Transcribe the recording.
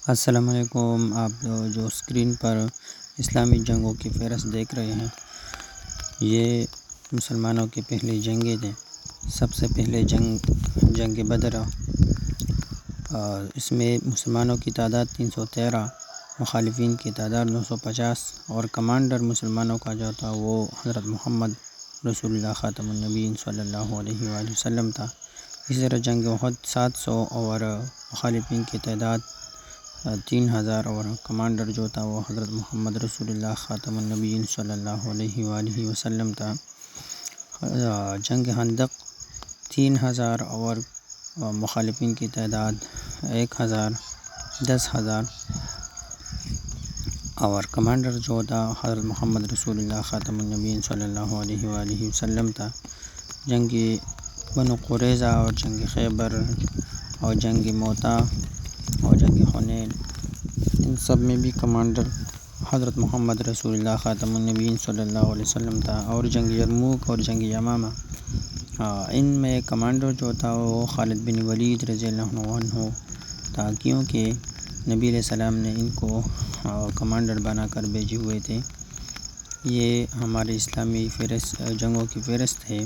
السلام علیکم۔ آپ جو اسکرین پر اسلامی جنگوں کی فہرست دیکھ رہے ہیں، یہ مسلمانوں کی پہلی جنگیں تھیں۔ سب سے پہلے جنگ بدر، اس میں مسلمانوں کی تعداد 313، مخالفین کی تعداد 950، اور کمانڈر مسلمانوں کا جو تھا وہ حضرت محمد رسول اللہ خاتم النبیین صلی اللہ علیہ وآلہ وسلم تھا۔ اسی طرح جنگ احد 700 اور مخالفین کی تعداد 3000 اور کمانڈر جو تھا وہ حضرت محمد رسول اللہ خاتم النبیین صلی اللہ علیہ وآلہ وسلم تھا۔ جنگ خندق 3000 اور مخالفین کی تعداد 1000 اور کمانڈر جو تھا حضرت محمد رسول اللہ خاتم النبیین صلی اللہ علیہ وآلہ وسلم تھا۔ جنگ بنو قریظہ اور جنگ خیبر اور جنگ موتا اور جنگ حنین، ان سب میں بھی کمانڈر حضرت محمد رسول اللہ خاتم النبیین صلی اللہ علیہ وسلم تھا۔ اور جنگ یرموک اور جنگ یمامہ، ان میں کمانڈر جو تھا وہ خالد بن ولید رضی اللہ عنہ تھا، کیونکہ نبی علیہ السلام نے ان کو کمانڈر بنا کر بھیجے ہوئے تھے۔ یہ ہمارے اسلامی جنگوں کی فہرست ہے۔